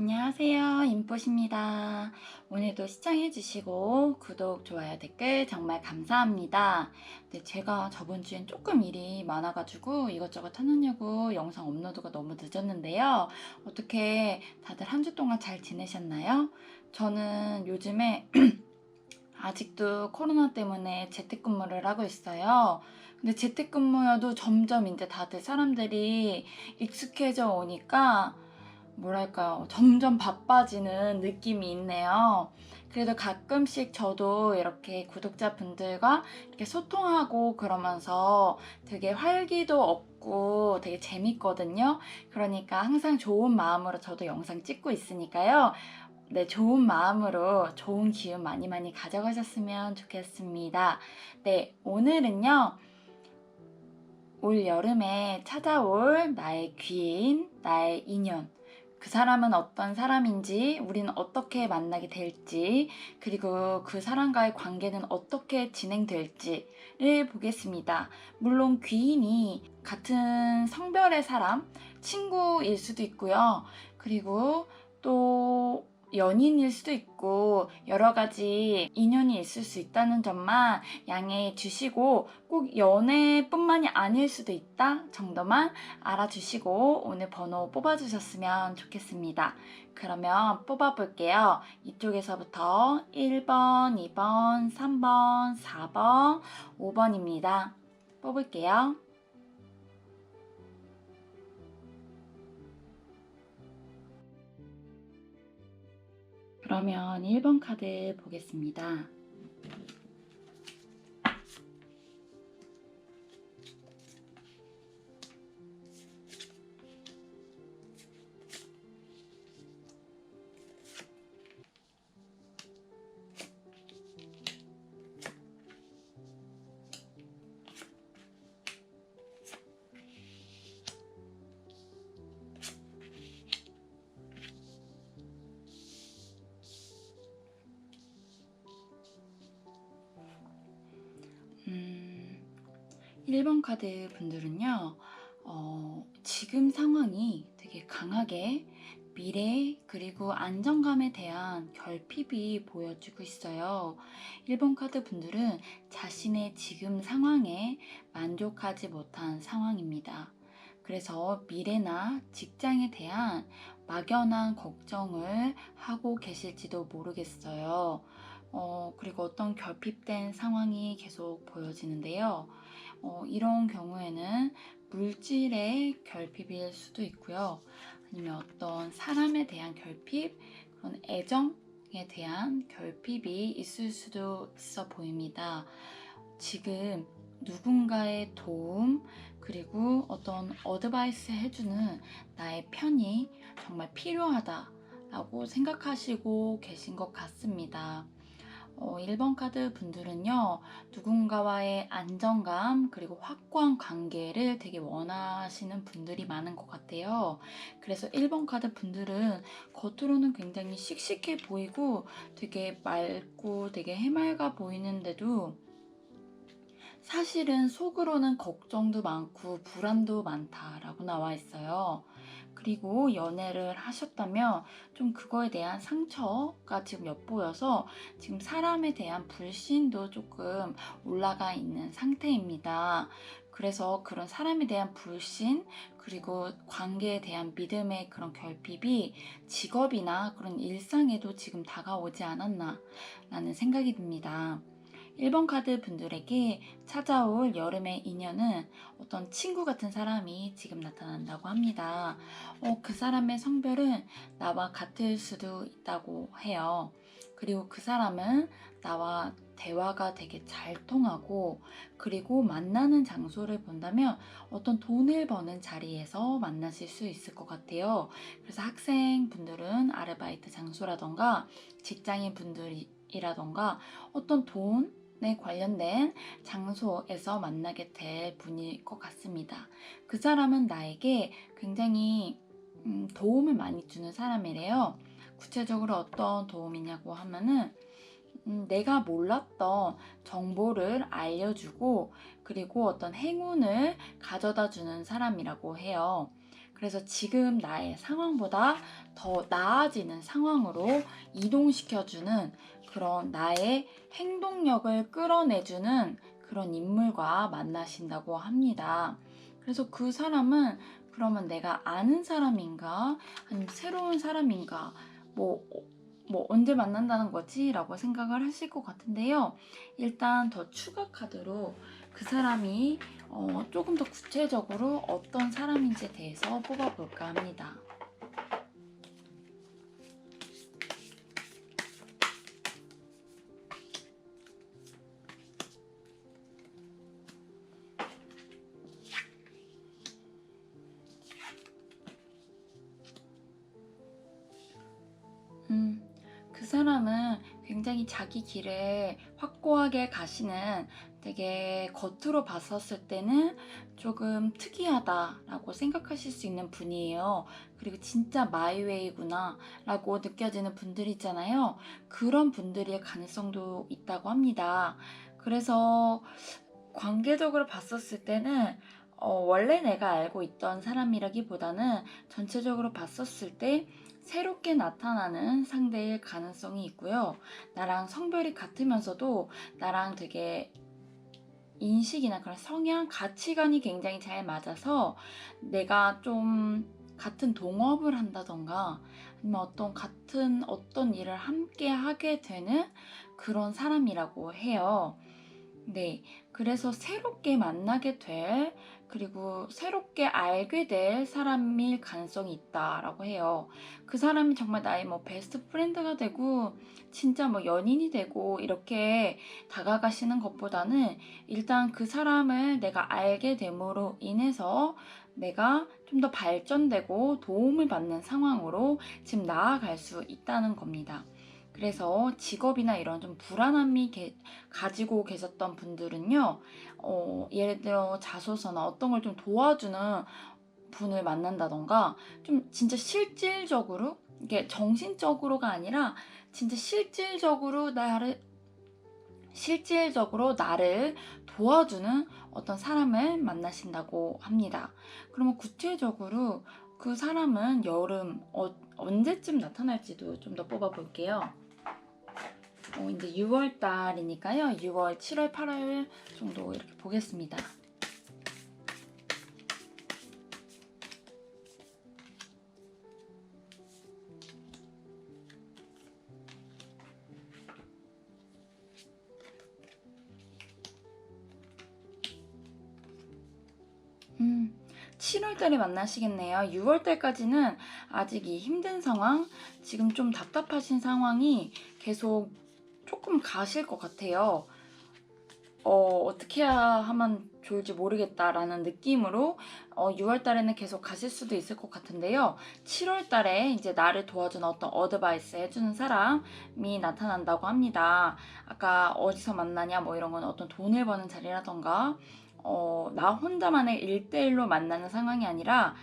안녕하세요. 인풋입니다. 오늘도 시청해주시고 구독, 좋아요, 댓글 정말 감사합니다. 네, 제가 저번 주엔 조금 일이 많아가지고 이것저것 하느냐고 영상 업로드가 너무 늦었는데요. 어떻게 다들 한 주 동안 잘 지내셨나요? 저는 요즘에 아직도 코로나 때문에 재택근무를 하고 있어요. 근데 재택근무여도 점점 이제 다들 사람들이 익숙해져 오니까 뭐랄까요, 점점 바빠지는 느낌이 있네요. 그래도 가끔씩 저도 이렇게 구독자분들과 이렇게 소통하고 그러면서 되게 활기도 얻고 되게 재밌거든요. 그러니까 항상 좋은 마음으로 저도 영상 찍고 있으니까요. 네, 좋은 마음으로 좋은 기운 많이 많이 가져가셨으면 좋겠습니다. 네, 오늘은요, 올 여름에 찾아올 나의 귀인, 나의 인연, 그 사람은 어떤 사람인지, 우리는 어떻게 만나게 될지, 그리고 그 사람과의 관계는 어떻게 진행될지를 보겠습니다. 물론 귀인이 같은 성별의 사람, 친구일 수도 있고요. 그리고 또 연인일 수도 있고 여러 가지 인연이 있을 수 있다는 점만 양해해 주시고, 꼭 연애뿐만이 아닐 수도 있다 정도만 알아주시고 오늘 번호 뽑아주셨으면 좋겠습니다. 그러면 뽑아볼게요. 이쪽에서부터 1번, 2번, 3번, 4번, 5번입니다. 뽑을게요. 그러면 1번 카드 보겠습니다. 음, 1번 카드 분들은요, 지금 상황이 되게 강하게 미래 그리고 안정감에 대한 결핍이 보여지고 있어요. 1번 카드 분들은 자신의 지금 상황에 만족하지 못한 상황입니다. 그래서 미래나 직장에 대한 막연한 걱정을 하고 계실지도 모르겠어요. 그리고 어떤 결핍된 상황이 계속 보여지는데요. 이런 경우에는 물질의 결핍일 수도 있고요. 아니면 어떤 사람에 대한 결핍, 그런 애정에 대한 결핍이 있을 수도 있어 보입니다. 지금 누군가의 도움, 그리고 어떤 어드바이스 해주는 나의 편이 정말 필요하다라고 생각하시고 계신 것 같습니다. 1번 카드 분들은요, 누군가와의 안정감, 그리고 확고한 관계를 되게 원하시는 분들이 많은 것 같아요. 그래서 1번 카드 분들은 겉으로는 굉장히 씩씩해 보이고 되게 맑고 되게 해맑아 보이는데도 사실은 속으로는 걱정도 많고 불안도 많다라고 나와 있어요. 그리고 연애를 하셨다면 좀 그거에 대한 상처가 지금 엿보여서 지금 사람에 대한 불신도 조금 올라가 있는 상태입니다. 그래서 그런 사람에 대한 불신, 그리고 관계에 대한 믿음의 그런 결핍이 직업이나 그런 일상에도 지금 다가오지 않았나 라는 생각이 듭니다. 1번 카드 분들에게 찾아올 여름의 인연은 어떤 친구 같은 사람이 지금 나타난다고 합니다. 그 사람의 성별은 나와 같을 수도 있다고 해요. 그리고 그 사람은 나와 대화가 되게 잘 통하고, 그리고 만나는 장소를 본다면 어떤 돈을 버는 자리에서 만나실 수 있을 것 같아요. 그래서 학생분들은 아르바이트 장소라던가 직장인 분들이라던가 어떤 돈에 관련된 장소에서 만나게 될 분일 것 같습니다. 그 사람은 나에게 굉장히 도움을 많이 주는 사람이래요. 구체적으로 어떤 도움이냐고 하면은 내가 몰랐던 정보를 알려주고, 그리고 어떤 행운을 가져다 주는 사람이라고 해요. 그래서 지금 나의 상황보다 더 나아지는 상황으로 이동시켜주는 그런 나의 행동력을 끌어내주는 그런 인물과 만나신다고 합니다. 그래서 그 사람은 그러면 내가 아는 사람인가? 아니면 새로운 사람인가? 뭐, 언제 만난다는 거지? 라고 생각을 하실 것 같은데요. 일단 더 추가 카드로 그 사람이 조금 더 구체적으로 어떤 사람인지에 대해서 뽑아볼까 합니다. 그 사람은 굉장히 자기 길을 확고하게 가시는 되게 겉으로 봤었을 때는 조금 특이하다라고 생각하실 수 있는 분이에요. 그리고 진짜 마이웨이구나 라고 느껴지는 분들 있잖아요. 그런 분들일 가능성도 있다고 합니다. 그래서 관계적으로 봤었을 때는 원래 내가 알고 있던 사람이라기보다는 전체적으로 봤었을 때 새롭게 나타나는 상대일 가능성이 있고요. 나랑 성별이 같으면서도 나랑 되게 인식이나 그런 성향, 가치관이 굉장히 잘 맞아서 내가 좀 같은 동업을 한다던가 아니면 어떤 일을 함께 하게 되는 그런 사람이라고 해요. 네, 그래서 새롭게 만나게 될, 그리고 새롭게 알게 될 사람일 가능성이 있다라고 해요. 그 사람이 정말 나의 베스트 프렌드가 되고, 진짜 연인이 되고, 이렇게 다가가시는 것보다는 일단 그 사람을 내가 알게 됨으로 인해서 내가 좀 더 발전되고 도움을 받는 상황으로 지금 나아갈 수 있다는 겁니다. 그래서 직업이나 이런 좀 불안함이 가지고 계셨던 분들은요, 예를 들어 자소서나 어떤 걸 좀 도와주는 분을 만난다던가, 좀 진짜 실질적으로, 이게 정신적으로가 아니라, 진짜 실질적으로 나를 도와주는 어떤 사람을 만나신다고 합니다. 그러면 구체적으로 그 사람은 여름, 언제쯤 나타날지도 좀 더 뽑아볼게요. 이제 6월 달이니까요. 6월, 7월, 8월 정도 이렇게 보겠습니다. 음, 7월 달에 만나시겠네요. 6월 달까지는 아직 이 힘든 상황, 지금 좀 답답하신 상황이 계속 조금 가실 것 같아요. 어떻게 해야 하면 좋을지 모르겠다라는 느낌으로 6월 달에는 계속 가실 수도 있을 것 같은데요. 7월 달에 이제 나를 도와주는 어떤 어드바이스 해주는 사람이 나타난다고 합니다. 아까 어디서 만나냐 이런 건 어떤 돈을 버는 자리라던가 나 혼자만의 1대1로 만나는 상황이 아니라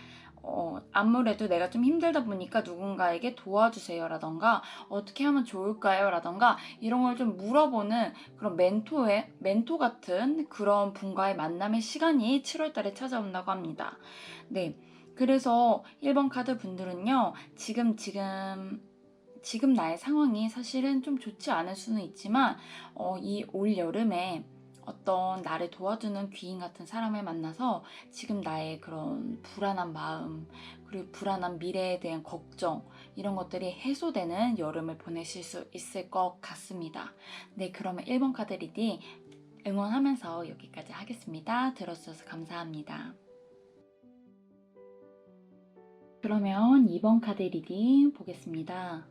아무래도 내가 좀 힘들다 보니까 누군가에게 도와주세요라던가 어떻게 하면 좋을까요?라던가 이런 걸 좀 물어보는 그런 멘토 같은 그런 분과의 만남의 시간이 7월 달에 찾아온다고 합니다. 네. 그래서 1번 카드 분들은요, 지금 나의 상황이 사실은 좀 좋지 않을 수는 있지만, 이 올 여름에 어떤 나를 도와주는 귀인 같은 사람을 만나서 지금 나의 그런 불안한 마음, 그리고 불안한 미래에 대한 걱정, 이런 것들이 해소되는 여름을 보내실 수 있을 것 같습니다. 네, 그러면 1번 카드 리딩 응원하면서 여기까지 하겠습니다. 들어주셔서 감사합니다. 그러면 2번 카드 리딩 보겠습니다.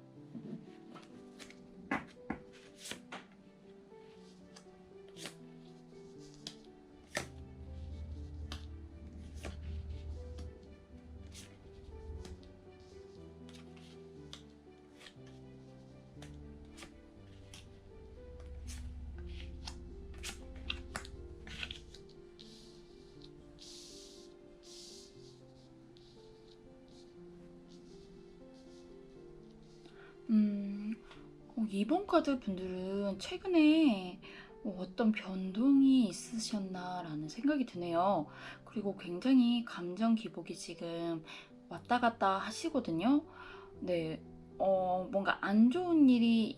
음, 2번 카드 분들은 최근에 어떤 변동이 있으셨나라는 생각이 드네요. 그리고 굉장히 감정 기복이 지금 왔다 갔다 하시거든요. 네. 뭔가 안 좋은 일이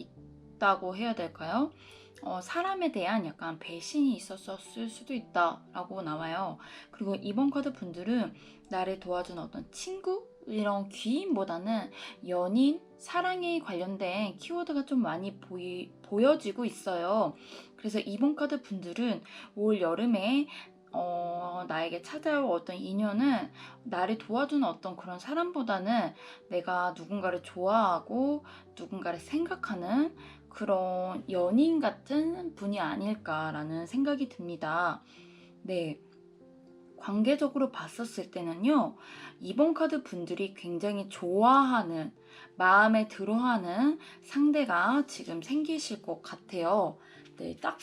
있다고 해야 될까요? 사람에 대한 약간 배신이 있었을 수도 있다라고 나와요. 그리고 이번 카드 분들은 나를 도와주는 어떤 친구? 이런 귀인보다는 연인, 사랑에 관련된 키워드가 좀 많이 보여지고 있어요. 그래서 이번 카드 분들은 올 여름에 나에게 찾아올 어떤 인연은 나를 도와주는 어떤 그런 사람보다는 내가 누군가를 좋아하고 누군가를 생각하는 그런 연인 같은 분이 아닐까라는 생각이 듭니다. 네. 관계적으로 봤었을 때는요, 이번 카드 분들이 굉장히 좋아하는, 마음에 들어하는 상대가 지금 생기실 것 같아요. 네, 딱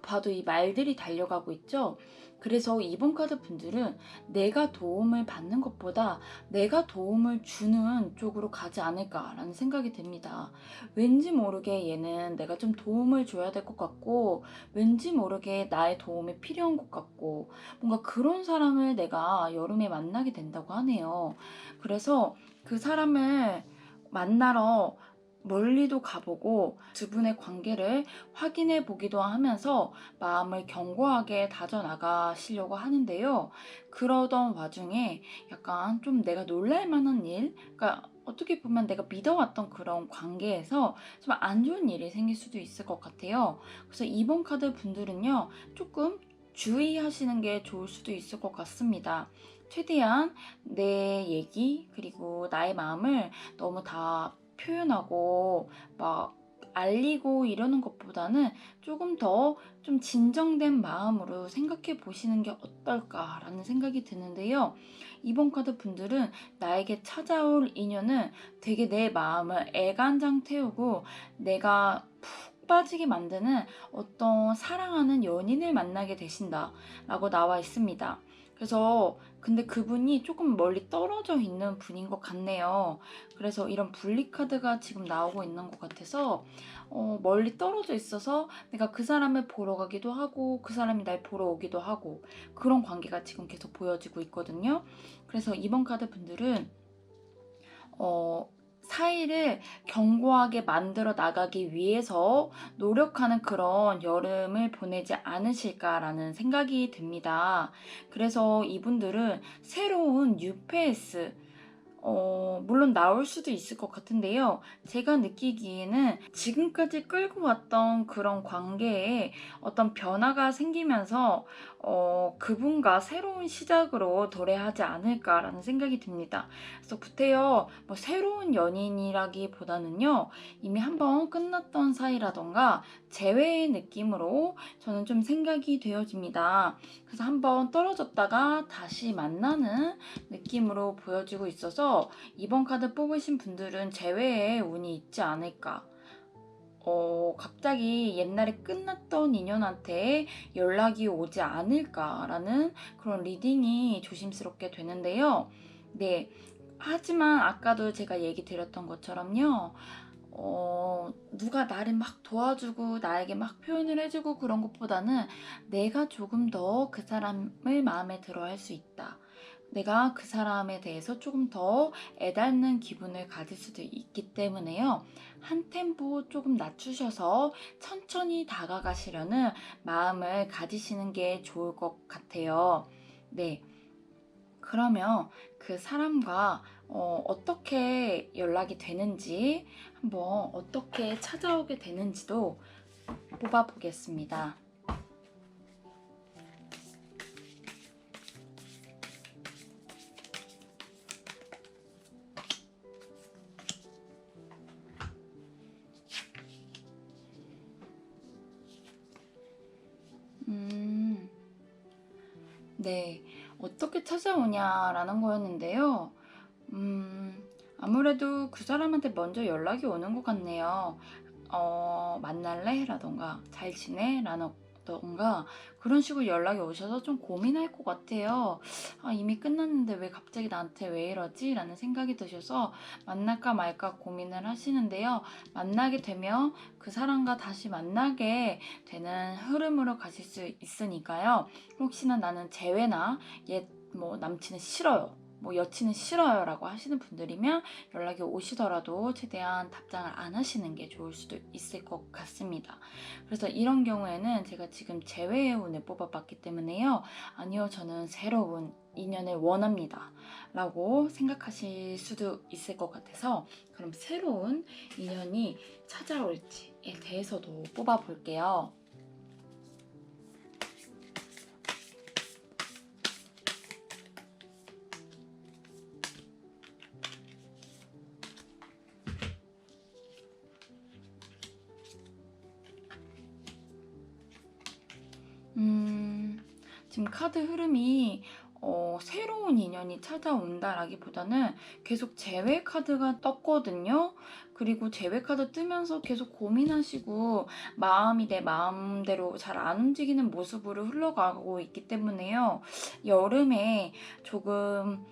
봐도 이 말들이 달려가고 있죠? 그래서 이번 카드 분들은 내가 도움을 받는 것보다 내가 도움을 주는 쪽으로 가지 않을까라는 생각이 듭니다. 왠지 모르게 얘는 내가 좀 도움을 줘야 될 것 같고, 왠지 모르게 나의 도움이 필요한 것 같고, 뭔가 그런 사람을 내가 여름에 만나게 된다고 하네요. 그래서 그 사람을 만나러 멀리도 가보고 두 분의 관계를 확인해 보기도 하면서 마음을 견고하게 다져나가시려고 하는데요. 그러던 와중에 약간 좀 내가 놀랄 만한 일, 그러니까 어떻게 보면 내가 믿어왔던 그런 관계에서 좀 안 좋은 일이 생길 수도 있을 것 같아요. 그래서 이번 카드 분들은요, 조금 주의하시는 게 좋을 수도 있을 것 같습니다. 최대한 내 얘기, 그리고 나의 마음을 너무 다 표현하고 막 알리고 이러는 것보다는 조금 더 좀 진정된 마음으로 생각해 보시는 게 어떨까라는 생각이 드는데요. 이번 카드 분들은 나에게 찾아올 인연은 되게 내 마음을 애간장 태우고 내가 푹 빠지게 만드는 어떤 사랑하는 연인을 만나게 되신다라고 나와 있습니다. 그래서 근데 그분이 조금 멀리 떨어져 있는 분인 것 같네요. 그래서 이런 분리 카드가 지금 나오고 있는 것 같아서 멀리 떨어져 있어서 내가 그 사람을 보러 가기도 하고 그 사람이 날 보러 오기도 하고 그런 관계가 지금 계속 보여지고 있거든요. 그래서 이번 카드 분들은 어, 사이를 견고하게 만들어 나가기 위해서 노력하는 그런 여름을 보내지 않으실까라는 생각이 듭니다. 그래서 이분들은 새로운 뉴페이스, 물론 나올 수도 있을 것 같은데요. 제가 느끼기에는 지금까지 끌고 왔던 그런 관계에 어떤 변화가 생기면서 그분과 새로운 시작으로 도래하지 않을까라는 생각이 듭니다. 그래서 구태여 뭐 새로운 연인이라기보다는요, 이미 한번 끝났던 사이라던가 재회의 느낌으로 저는 좀 생각이 되어집니다. 그래서 한번 떨어졌다가 다시 만나는 느낌으로 보여지고 있어서 이번 카드 뽑으신 분들은 재회의 운이 있지 않을까. 갑자기 옛날에 끝났던 인연한테 연락이 오지 않을까라는 그런 리딩이 조심스럽게 되는데요. 네. 하지만 아까도 제가 얘기 드렸던 것처럼요. 누가 나를 막 도와주고 나에게 막 표현을 해주고 그런 것보다는 내가 조금 더 그 사람을 마음에 들어 할 수 있다. 내가 그 사람에 대해서 조금 더 애닿는 기분을 가질 수도 있기 때문에요. 한 템포 조금 낮추셔서 천천히 다가가시려는 마음을 가지시는 게 좋을 것 같아요. 네. 그러면 그 사람과 어떻게 연락이 되는지 한번 어떻게 찾아오게 되는지도 뽑아보겠습니다. 음, 네. 어떻게 찾아오냐라는 거였는데요. 아무래도 그 사람한테 먼저 연락이 오는 것 같네요. 만날래? 라던가, 잘 지내? 라던가, 그런 식으로 연락이 오셔서 좀 고민할 것 같아요. 아, 이미 끝났는데 왜 갑자기 나한테 왜 이러지? 라는 생각이 드셔서 만날까 말까 고민을 하시는데요. 만나게 되면 그 사람과 다시 만나게 되는 흐름으로 가실 수 있으니까요. 혹시나 나는 재회나 옛 뭐 남친은 싫어요. 뭐 여친은 싫어요 라고 하시는 분들이면 연락이 오시더라도 최대한 답장을 안 하시는 게 좋을 수도 있을 것 같습니다. 그래서 이런 경우에는 제가 지금 재회의 운을 뽑아봤기 때문에요. 아니요, 저는 새로운 인연을 원합니다 라고 생각하실 수도 있을 것 같아서, 그럼 새로운 인연이 찾아올지에 대해서도 뽑아볼게요. 지금 카드 흐름이 새로운 인연이 찾아온다라기보다는 계속 재회 카드가 떴거든요. 그리고 재회 카드 뜨면서 계속 고민하시고 마음이 내 마음대로 잘 안 움직이는 모습으로 흘러가고 있기 때문에요. 여름에 조금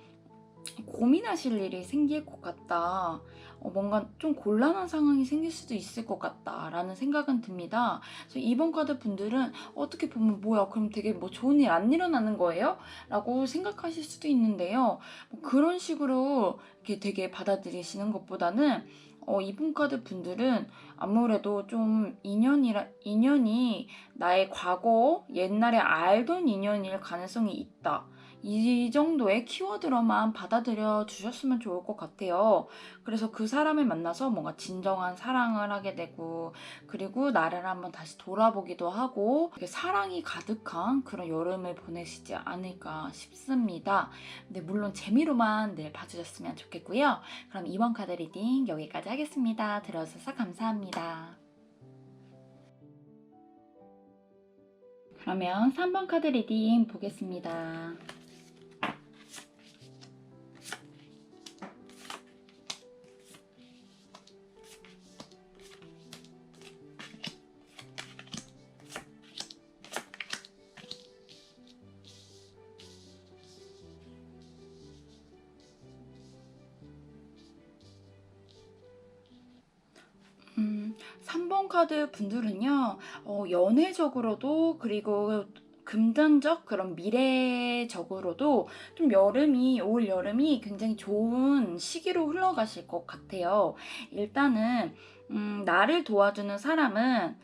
고민하실 일이 생길 것 같다. 뭔가 좀 곤란한 상황이 생길 수도 있을 것 같다라는 생각은 듭니다. 그래서 이번 카드 분들은 어떻게 보면 뭐야, 그럼 되게 뭐 좋은 일 안 일어나는 거예요? 라고 생각하실 수도 있는데요. 뭐 그런 식으로 이렇게 되게 받아들이시는 것보다는 이번 카드 분들은 아무래도 좀 인연이 나의 과거, 옛날에 알던 인연일 가능성이 있다. 이 정도의 키워드로만 받아들여 주셨으면 좋을 것 같아요. 그래서 그 사람을 만나서 뭔가 진정한 사랑을 하게 되고, 그리고 나를 한번 다시 돌아보기도 하고, 되게 사랑이 가득한 그런 여름을 보내시지 않을까 싶습니다. 근데 물론 재미로만 늘 봐주셨으면 좋겠고요. 그럼 이번 카드 리딩 여기까지 하겠습니다. 들어주셔서 감사합니다. 그러면 3번 카드 리딩 보겠습니다. 음, 3번 카드 분들은요, 연애적으로도, 그리고 금전적 그런 미래적으로도 좀 올 여름이 굉장히 좋은 시기로 흘러가실 것 같아요. 일단은 나를 도와주는 사람은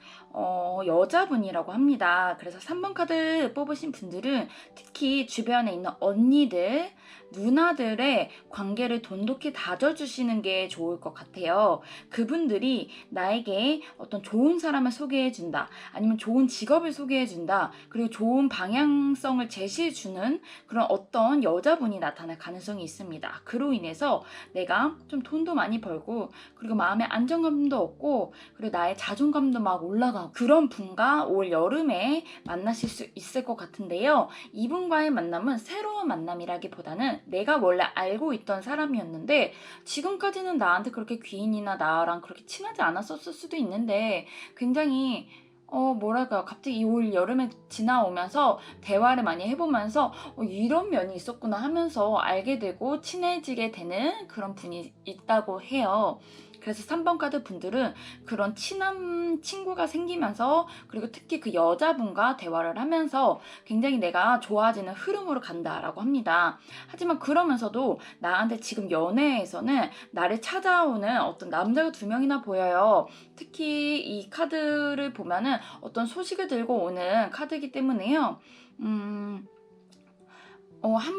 여자분이라고 합니다. 그래서 3번 카드 뽑으신 분들은 특히 주변에 있는 언니들, 누나들의 관계를 돈독히 다져주시는 게 좋을 것 같아요. 그분들이 나에게 어떤 좋은 사람을 소개해준다, 아니면 좋은 직업을 소개해준다, 그리고 좋은 방향성을 제시해주는 그런 어떤 여자분이 나타날 가능성이 있습니다. 그로 인해서 내가 좀 돈도 많이 벌고, 그리고 마음의 안정감도 얻고, 그리고 나의 자존감도 막 올라가고, 그런 분과 올 여름에 만나실 수 있을 것 같은데요. 이분과의 만남은 새로운 만남이라기보다는 내가 원래 알고 있던 사람이었는데 지금까지는 나한테 그렇게 귀인이나 나랑 그렇게 친하지 않았었을 수도 있는데, 굉장히 뭐랄까요, 갑자기 이 올 여름에 지나오면서 대화를 많이 해보면서 이런 면이 있었구나 하면서 알게 되고 친해지게 되는 그런 분이 있다고 해요. 그래서 3번 카드 분들은 그런 친한 친구가 생기면서, 그리고 특히 그 여자분과 대화를 하면서 굉장히 내가 좋아지는 흐름으로 간다라고 합니다. 하지만 그러면서도 나한테 지금 연애에서는 나를 찾아오는 어떤 남자가 2명이나 보여요. 특히 이 카드를 보면은 어떤 소식을 들고 오는 카드이기 때문에요. 한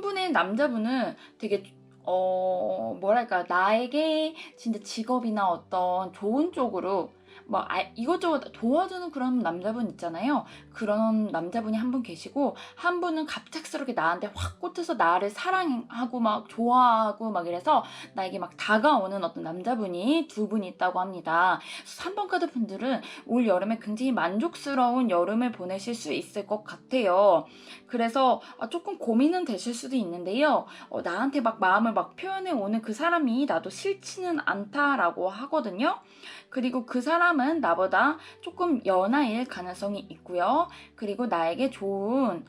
분의 남자분은 되게 뭐랄까, 나에게 진짜 직업이나 어떤 좋은 쪽으로 뭐 이것저것 도와주는 그런 남자분 있잖아요. 그런 남자분이 한 분 계시고, 한 분은 갑작스럽게 나한테 확 꽂혀서 나를 사랑하고 막 좋아하고 막 이래서 나에게 막 다가오는 어떤 남자분이 2분 있다고 합니다. 3번 카드 분들은 올 여름에 굉장히 만족스러운 여름을 보내실 수 있을 것 같아요. 그래서 조금 고민은 되실 수도 있는데요. 나한테 막 마음을 막 표현해 오는 그 사람이 나도 싫지는 않다라고 하거든요. 그리고 그 사람은 나보다 조금 연하일 가능성이 있고요. 그리고 나에게 좋은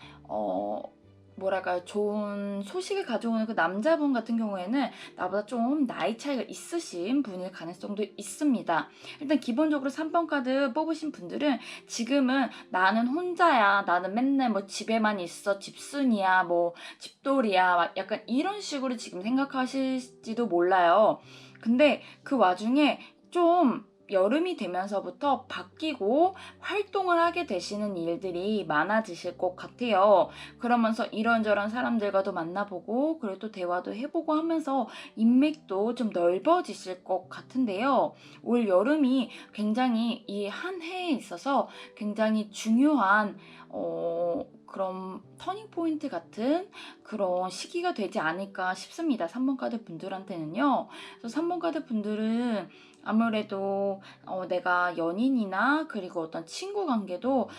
뭐랄까요, 좋은 소식을 가져오는 그 남자분 같은 경우에는 나보다 좀 나이 차이가 있으신 분일 가능성도 있습니다. 일단 기본적으로 3번 카드 뽑으신 분들은 지금은 나는 혼자야, 나는 맨날 뭐 집에만 있어, 집순이야, 뭐 집돌이야, 막 약간 이런 식으로 지금 생각하실지도 몰라요. 근데 그 와중에 좀 여름이 되면서부터 바뀌고 활동을 하게 되시는 일들이 많아지실 것 같아요. 그러면서 이런저런 사람들과도 만나보고 그리고 또 대화도 해보고 하면서 인맥도 좀 넓어지실 것 같은데요. 올 여름이 굉장히 이 한 해에 있어서 굉장히 중요한 그런 터닝 포인트 같은 그런 시기가 되지 않을까 싶습니다. 3번 카드 분들한테는요. 그래서 3번 카드 분들은 아무래도 내가 연인이나 그리고 어떤 친구 관계도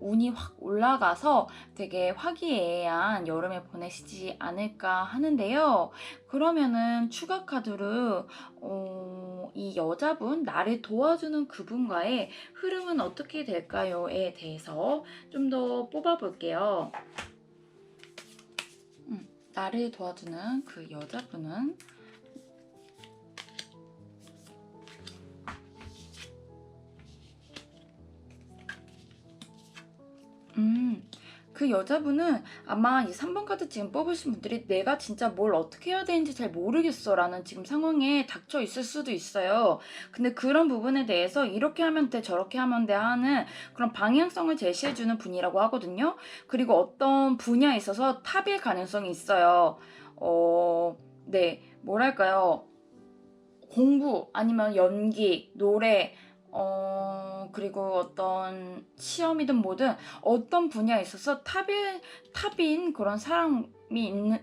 운이 확 올라가서 되게 화기애애한 여름을 보내시지 않을까 하는데요. 그러면은 추가 카드로 이 여자분, 나를 도와주는 그분과의 흐름은 어떻게 될까요?에 대해서 좀 더 뽑아볼게요. 나를 도와주는 그 여자분은 그 여자분은 아마 이 3번 카드 지금 뽑으신 분들이 내가 진짜 뭘 어떻게 해야 되는지 잘 모르겠어 라는 지금 상황에 닥쳐 있을 수도 있어요. 근데 그런 부분에 대해서 이렇게 하면 돼, 저렇게 하면 돼 하는 그런 방향성을 제시해주는 분이라고 하거든요. 그리고 어떤 분야에 있어서 탑일 가능성이 있어요. 네, 뭐랄까요. 공부 아니면 연기, 노래, 그리고 어떤 시험이든 뭐든 어떤 분야에 있어서 탑인 그런 사람이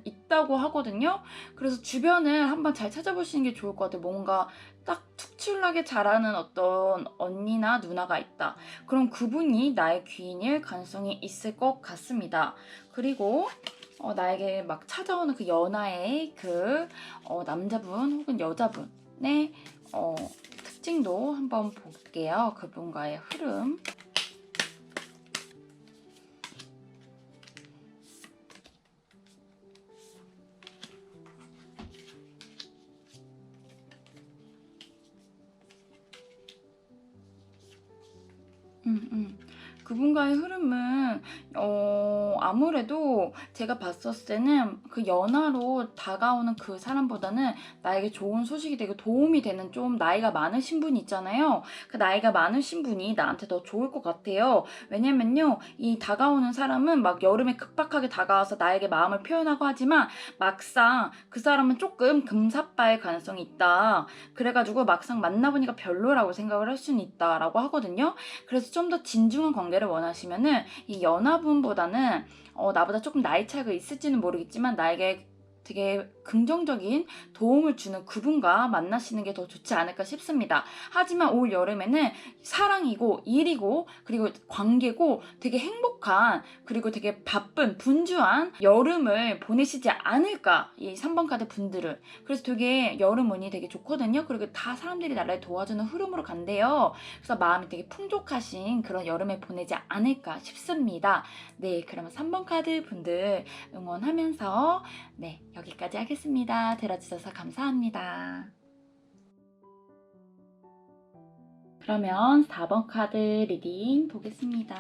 있다고 하거든요. 그래서 주변을 한번 잘 찾아보시는 게 좋을 것 같아요. 뭔가 딱 특출나게 잘하는 어떤 언니나 누나가 있다. 그럼 그분이 나의 귀인일 가능성이 있을 것 같습니다. 그리고 나에게 막 찾아오는 그 연하의 그 남자분 혹은 여자분의 특징도 한번 볼게요. 그분과의 흐름. 그분과의 흐름은 아무래도 제가 봤었을 때는 그 연하로 다가오는 그 사람보다는 나에게 좋은 소식이 되고 도움이 되는 좀 나이가 많으신 분 있잖아요. 그 나이가 많으신 분이 나한테 더 좋을 것 같아요. 왜냐면요, 이 다가오는 사람은 막 여름에 급박하게 다가와서 나에게 마음을 표현하고 하지만 막상 그 사람은 조금 금사빠일 가능성이 있다. 그래가지고 막상 만나보니까 별로라고 생각을 할 수는 있다라고 하거든요. 그래서 좀 더 진중한 관계를 원하시면은 이 연하분보다는 나보다 조금 나이 차이가 있을지는 모르겠지만 나에게 되게 긍정적인 도움을 주는 그분과 만나시는 게 더 좋지 않을까 싶습니다. 하지만 올 여름에는 사랑이고 일이고 그리고 관계고 되게 행복한 그리고 되게 바쁜 분주한 여름을 보내시지 않을까, 이 3번 카드 분들은. 그래서 되게 여름 운이 되게 좋거든요. 그리고 다 사람들이 나를 도와주는 흐름으로 간대요. 그래서 마음이 되게 풍족하신 그런 여름을 보내지 않을까 싶습니다. 네, 그러면 3번 카드 분들 응원하면서 네, 여기까지 하겠습니다. 들어주셔서 감사합니다. 그러면 4번 카드 리딩 보겠습니다.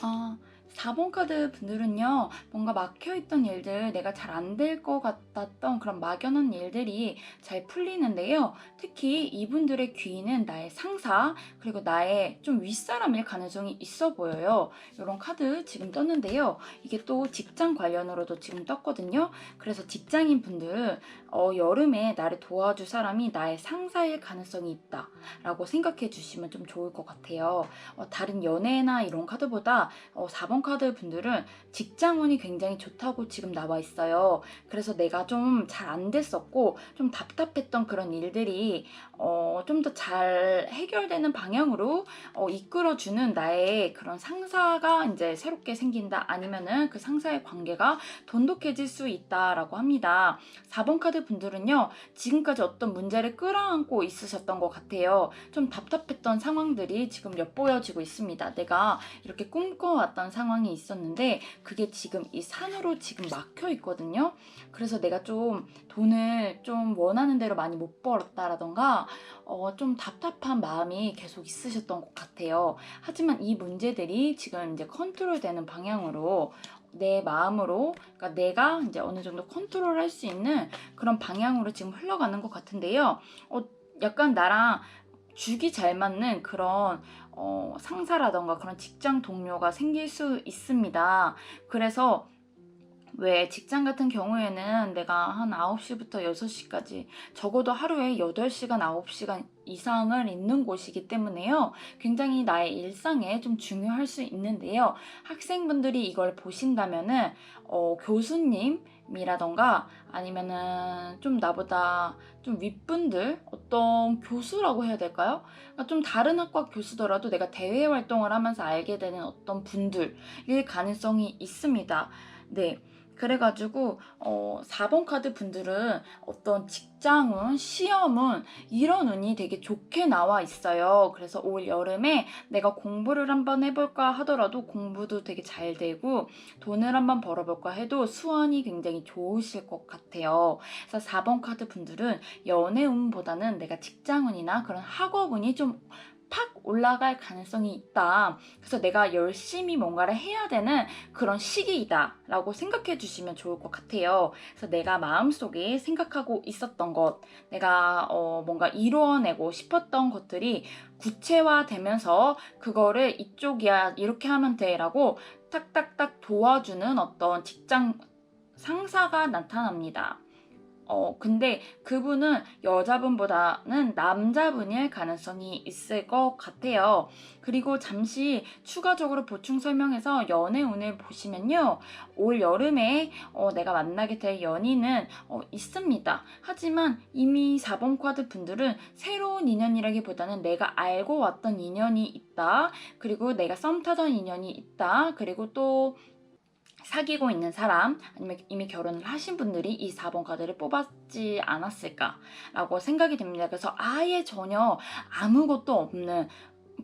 아, 4번 카드 분들은요, 뭔가 막혀있던 일들, 내가 잘 안 될 것 같았던 그런 막연한 일들이 잘 풀리는데요. 특히 이분들의 귀인은 나의 상사, 그리고 나의 좀 윗사람일 가능성이 있어 보여요. 이런 카드 지금 떴는데요. 이게 또 직장 관련으로도 지금 떴거든요. 그래서 직장인 분들, 여름에 나를 도와줄 사람이 나의 상사일 가능성이 있다 라고 생각해 주시면 좀 좋을 것 같아요. 다른 연애나 이런 카드보다 4번 카드 분들은 직장운이 굉장히 좋다고 지금 나와 있어요. 그래서 내가 좀 잘 안 됐었고 좀 답답했던 그런 일들이 좀 더 잘 해결되는 방향으로 이끌어주는 나의 그런 상사가 이제 새롭게 생긴다, 아니면은 그 상사의 관계가 돈독해질 수 있다라고 합니다. 4번 카드 분들은요, 지금까지 어떤 문제를 끌어안고 있으셨던 것 같아요. 좀 답답했던 상황들이 지금 엿보여지고 있습니다. 내가 이렇게 꿈꿔왔던 상황이 있었는데 그게 지금 이 산으로 지금 막혀 있거든요. 그래서 내가 좀 돈을 좀 원하는 대로 많이 못 벌었다라던가 좀 답답한 마음이 계속 있으셨던 것 같아요. 하지만 이 문제들이 지금 이제 컨트롤되는 방향으로 내 마음으로, 그러니까 내가 이제 어느 정도 컨트롤할 수 있는 그런 방향으로 지금 흘러가는 것 같은데요. 약간 나랑 죽이 잘 맞는 그런 상사라던가 그런 직장 동료가 생길 수 있습니다. 그래서 왜 직장 같은 경우에는 내가 한 9시부터 6시까지 적어도 하루에 8시간, 9시간 이상을 있는 곳이기 때문에요. 굉장히 나의 일상에 좀 중요할 수 있는데요. 학생분들이 이걸 보신다면은 교수님이라던가 아니면은 좀 나보다 좀 윗분들, 어떤 교수라고 해야 될까요? 그러니까 좀 다른 학과 교수더라도 내가 대외 활동을 하면서 알게 되는 어떤 분들일 가능성이 있습니다. 네. 그래가지고 4번 카드 분들은 어떤 직장운, 시험은 이런 운이 되게 좋게 나와 있어요. 그래서 올 여름에 내가 공부를 한번 해볼까 하더라도 공부도 되게 잘 되고, 돈을 한번 벌어볼까 해도 수완이 굉장히 좋으실 것 같아요. 그래서 4번 카드 분들은 연애운보다는 내가 직장운이나 그런 학업운이 좀 팍 올라갈 가능성이 있다. 그래서 내가 열심히 뭔가를 해야 되는 그런 시기이다라고 생각해 주시면 좋을 것 같아요. 그래서 내가 마음속에 생각하고 있었던 것, 내가 뭔가 이루어내고 싶었던 것들이 구체화되면서 그거를 이쪽이야, 이렇게 하면 돼라고 딱딱딱 도와주는 어떤 직장 상사가 나타납니다. 근데 그분은 여자분보다는 남자분일 가능성이 있을 것 같아요. 그리고 잠시 추가적으로 보충 설명해서 연애운을 보시면요. 올 여름에 내가 만나게 될 연인은 있습니다. 하지만 이미 4번 카드 분들은 새로운 인연이라기보다는 내가 알고 왔던 인연이 있다. 그리고 내가 썸 타던 인연이 있다. 그리고 또 사귀고 있는 사람, 아니면 이미 결혼을 하신 분들이 이 4번 카드를 뽑았지 않았을까라고 생각이 됩니다. 그래서 아예 전혀 아무것도 없는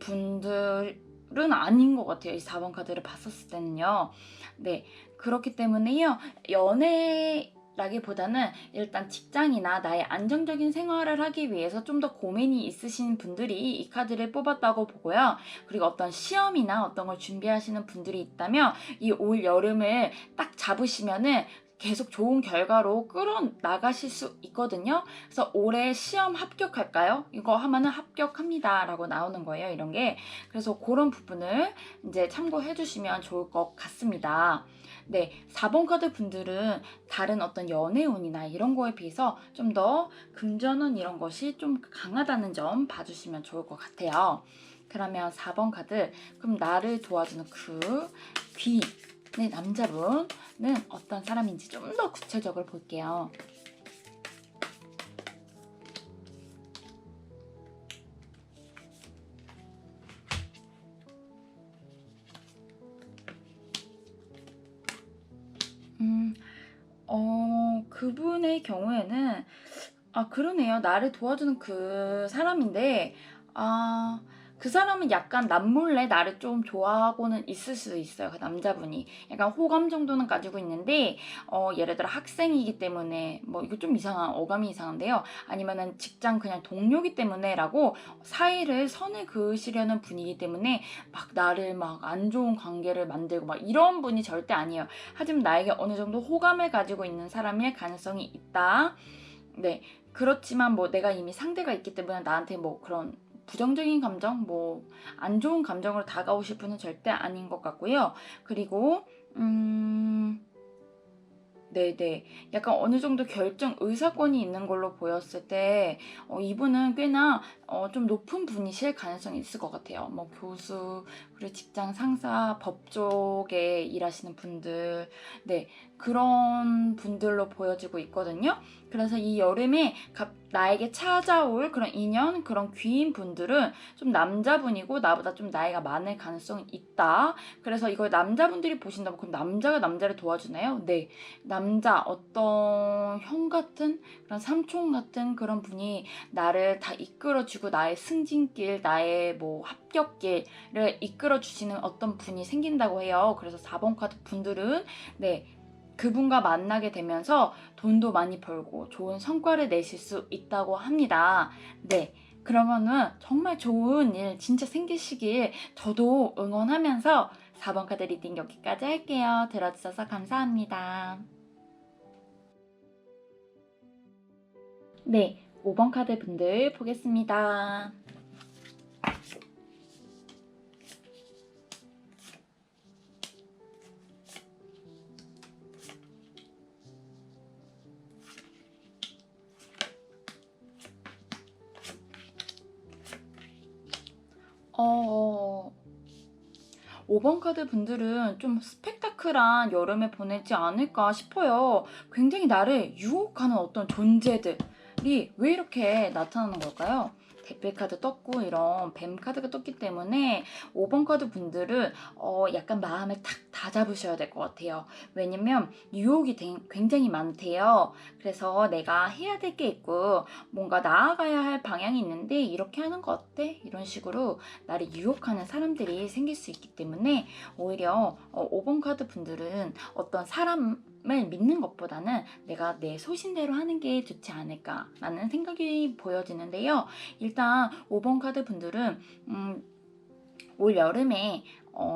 분들은 아닌 것 같아요. 이 4번 카드를 봤었을 때는요. 네. 그렇기 때문에요. 연애라기보다는 일단 직장이나 나의 안정적인 생활을 하기 위해서 좀 더 고민이 있으신 분들이 이 카드를 뽑았다고 보고요. 그리고 어떤 시험이나 어떤 걸 준비하시는 분들이 있다면 이 올 여름을 딱 잡으시면은 계속 좋은 결과로 끌어나가실 수 있거든요. 그래서 올해 시험 합격할까요? 이거 하면은 합격합니다 라고 나오는 거예요, 이런 게. 그래서 그런 부분을 이제 참고해 주시면 좋을 것 같습니다. 네, 4번 카드 분들은 다른 어떤 연애운이나 이런 거에 비해서 좀 더 금전운 이런 것이 좀 강하다는 점 봐주시면 좋을 것 같아요. 그러면 4번 카드, 그럼 나를 도와주는 그 귀, 네, 남자분은 어떤 사람인지 좀 더 구체적으로 볼게요. 음, 그분의 경우에는, 그러네요. 나를 도와주는 그 사람인데, 아, 그 사람은 약간 남몰래 나를 좀 좋아하고는 있을 수 있어요. 그 남자분이. 약간 호감 정도는 가지고 있는데, 예를 들어 학생이기 때문에, 뭐, 이거 좀 어감이 이상한데요. 아니면은 직장 그냥 동료기 때문에라고 사이를 선을 그으시려는 분이기 때문에 막 나를 막 안 좋은 관계를 만들고 막 이런 분이 절대 아니에요. 하지만 나에게 어느 정도 호감을 가지고 있는 사람일 가능성이 있다. 네. 그렇지만 뭐 내가 이미 상대가 있기 때문에 나한테 뭐 그런 부정적인 감정, 뭐 안 좋은 감정으로 다가오실 분은 절대 아닌 것 같고요. 그리고 음, 네네. 약간 어느 정도 결정 의사권이 있는 걸로 보였을 때 이분은 꽤나 좀 높은 분이실 가능성이 있을 것 같아요. 뭐 교수, 그리고 직장 상사, 법 쪽에 일하시는 분들, 네, 그런 분들로 보여지고 있거든요. 그래서 이 여름에 나에게 찾아올 그런 인연, 그런 귀인 분들은 좀 남자분이고 나보다 좀 나이가 많을 가능성이 있다. 그래서 이걸 남자분들이 보신다면 그럼 남자가 남자를 도와주나요? 네. 남자 어떤 형 같은 그런 삼촌 같은 그런 분이 나를 다 이끌어주고 나의 승진길, 나의 뭐 합격길을 이끌어주시는 어떤 분이 생긴다고 해요. 그래서 4번 카드 분들은 네, 그분과 만나게 되면서 돈도 많이 벌고 좋은 성과를 내실 수 있다고 합니다. 네. 그러면은 정말 좋은 일 진짜 생기시길 저도 응원하면서 4번 카드 리딩 여기까지 할게요. 들어주셔서 감사합니다. 네, 5번 카드 분들 보겠습니다. 어, 5번 카드 분들은 좀 스펙타클한 여름을 보내지 않을까 싶어요. 굉장히 나를 유혹하는 어떤 존재들이 왜 이렇게 나타나는 걸까요? 대필 카드 떴고 이런 뱀 카드가 떴기 때문에 5번 카드 분들은 약간 마음을 탁 다잡으셔야 될 것 같아요. 왜냐면 유혹이 굉장히 많대요. 그래서 내가 해야 될 게 있고 뭔가 나아가야 할 방향이 있는데 이렇게 하는 거 어때? 이런 식으로 나를 유혹하는 사람들이 생길 수 있기 때문에 오히려 5번 카드 분들은 어떤 사람을 믿는 것보다는 내가 내 소신대로 하는 게 좋지 않을까라는 생각이 보여지는데요. 일단 5번 카드 분들은 올 여름에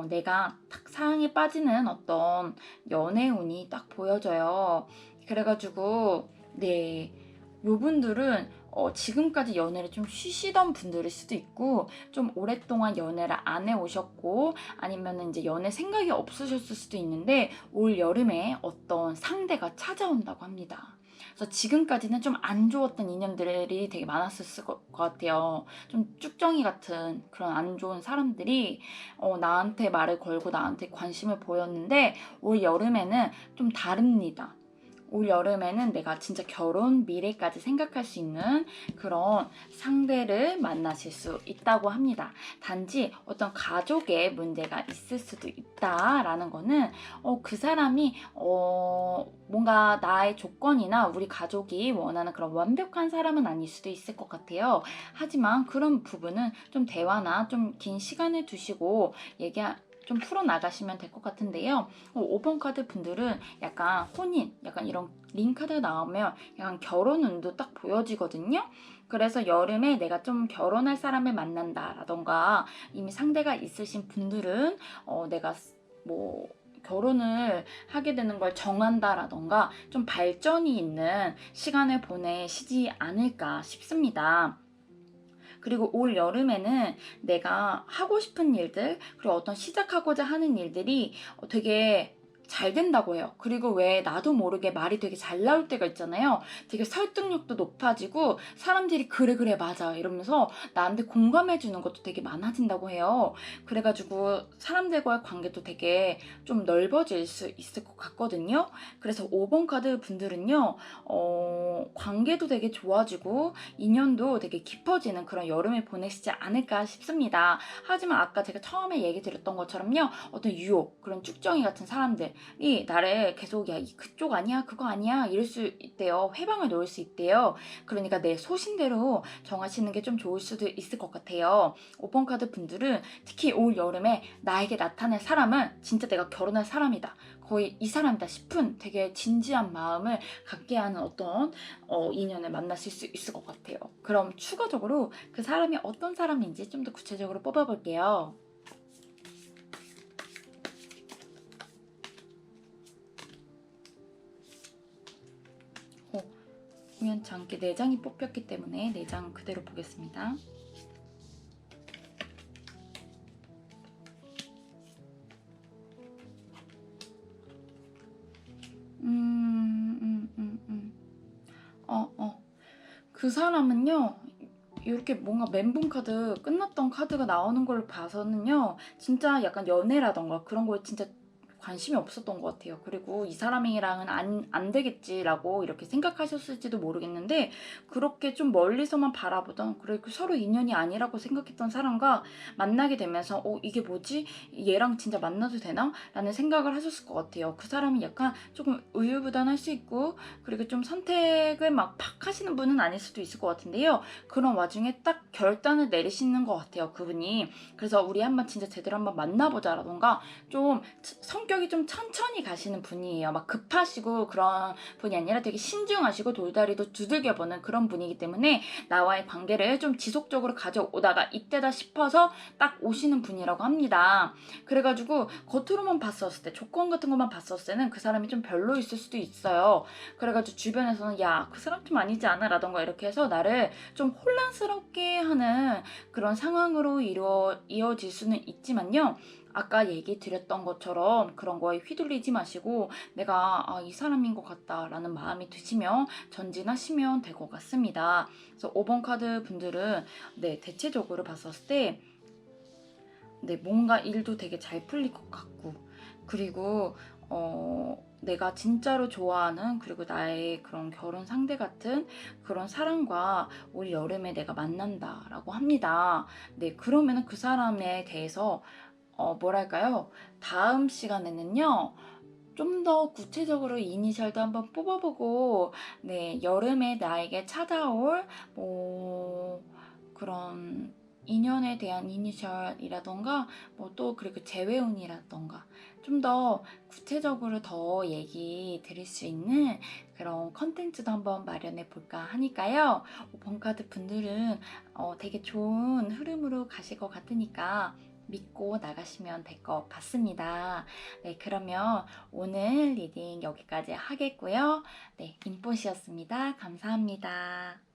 내가 딱 사랑에 빠지는 어떤 연애 운이 딱 보여져요. 그래가지고 네, 요분들은 지금까지 연애를 좀 쉬시던 분들일 수도 있고 좀 오랫동안 연애를 안 해오셨고 아니면 이제 연애 생각이 없으셨을 수도 있는데 올 여름에 어떤 상대가 찾아온다고 합니다. 그래서 지금까지는 좀 안 좋았던 인연들이 되게 많았을 것 같아요. 좀 쭉정이 같은 그런 안 좋은 사람들이 나한테 말을 걸고 나한테 관심을 보였는데 올 여름에는 좀 다릅니다. 올 여름에는 내가 진짜 결혼 미래까지 생각할 수 있는 그런 상대를 만나실 수 있다고 합니다. 단지 어떤 가족의 문제가 있을 수도 있다라는 거는 그 사람이 뭔가 나의 조건이나 우리 가족이 원하는 그런 완벽한 사람은 아닐 수도 있을 것 같아요. 하지만 그런 부분은 좀 대화나 좀 긴 시간을 두시고 좀 풀어나가시면 될 것 같은데요. 5번 카드 분들은 약간 혼인, 약간 이런 링 카드 나오면 약간 결혼 운도 딱 보여지거든요. 그래서 여름에 내가 좀 결혼할 사람을 만난다라던가 이미 상대가 있으신 분들은 내가 뭐 결혼을 하게 되는 걸 정한다라던가 좀 발전이 있는 시간을 보내시지 않을까 싶습니다. 그리고 올 여름에는 내가 하고 싶은 일들, 그리고 어떤 시작하고자 하는 일들이 되게 잘 된다고 해요. 그리고 왜 나도 모르게 말이 되게 잘 나올 때가 있잖아요. 되게 설득력도 높아지고 사람들이 그래 그래 맞아 이러면서 나한테 공감해 주는 것도 되게 많아진다고 해요. 그래가지고 사람들과의 관계도 되게 좀 넓어질 수 있을 것 같거든요. 그래서 5번 카드 분들은요, 관계도 되게 좋아지고 인연도 되게 깊어지는 그런 여름을 보내시지 않을까 싶습니다. 하지만 아까 제가 처음에 얘기 드렸던 것처럼요, 어떤 유혹, 그런 쭉정이 같은 사람들이 나를 계속 야, 그쪽 아니야, 그거 아니야 이럴 수 있대요. 회방을 놓을 수 있대요. 그러니까 내 소신대로 정하시는 게 좀 좋을 수도 있을 것 같아요. 5번 카드 분들은 특히 올 여름에 나에게 나타날 사람은 진짜 내가 결혼할 사람이다. 거의 이 사람이다 싶은 되게 진지한 마음을 갖게 하는 어떤 인연을 만나실 수 있을 것 같아요. 그럼 추가적으로 그 사람이 어떤 사람인지 좀 더 구체적으로 뽑아볼게요. 우연치 않게 4장이 뽑혔기 때문에 4장 그대로 보겠습니다. 그 사람은요. 이렇게 뭔가 멘붕 카드 끝났던 카드가 나오는 걸 봐서는요. 진짜 약간 연애라던가 그런 거에 진짜 관심이 없었던 것 같아요. 그리고 이 사람이랑은 안 되겠지라고 이렇게 생각하셨을지도 모르겠는데 그렇게 좀 멀리서만 바라보던 그리고 서로 인연이 아니라고 생각했던 사람과 만나게 되면서 이게 뭐지? 얘랑 진짜 만나도 되나? 라는 생각을 하셨을 것 같아요. 그 사람이 약간 조금 우유부단할 수 있고 그리고 좀 선택을 막 팍 하시는 분은 아닐 수도 있을 것 같은데요. 그런 와중에 딱 결단을 내리시는 것 같아요. 그분이. 그래서 우리 한번 진짜 제대로 한번 만나보자라던가 좀 성격이 좀 천천히 가시는 분이에요. 막 급하시고 그런 분이 아니라 되게 신중하시고 돌다리도 두들겨 보는 그런 분이기 때문에 나와의 관계를 좀 지속적으로 가져오다가 이때다 싶어서 딱 오시는 분이라고 합니다. 그래가지고 겉으로만 봤었을 때 조건 같은 것만 봤었을 때는 그 사람이 좀 별로있을 수도 있어요. 그래가지고 주변에서는 야, 그 사람 좀 아니지 않아? 라던가 이렇게 해서 나를 좀 혼란스럽게 하는 그런 상황으로 이어질 수는 있지만요. 아까 얘기 드렸던 것처럼 그런 거에 휘둘리지 마시고 내가 이 사람인 것 같다라는 마음이 드시면 전진하시면 될 것 같습니다. 그래서 5번 카드 분들은 네, 대체적으로 봤었을 때 네, 뭔가 일도 되게 잘 풀릴 것 같고 그리고 내가 진짜로 좋아하는 그리고 나의 그런 결혼 상대 같은 그런 사람과 올 여름에 내가 만난다라고 합니다. 네, 그러면은 그 사람에 대해서 뭐랄까요? 다음 시간에는요. 좀 더 구체적으로 이니셜도 한번 뽑아보고 네, 여름에 나에게 찾아올 뭐 그런 인연에 대한 이니셜이라던가 뭐 또 그리고 재회운이라던가 좀 더 구체적으로 더 얘기 드릴 수 있는 그런 컨텐츠도 한번 마련해 볼까 하니까요. 5번 카드 분들은 되게 좋은 흐름으로 가실 것 같으니까 믿고 나가시면 될 것 같습니다. 네, 그러면 오늘 리딩 여기까지 하겠고요. 네, 인포시였습니다. 감사합니다.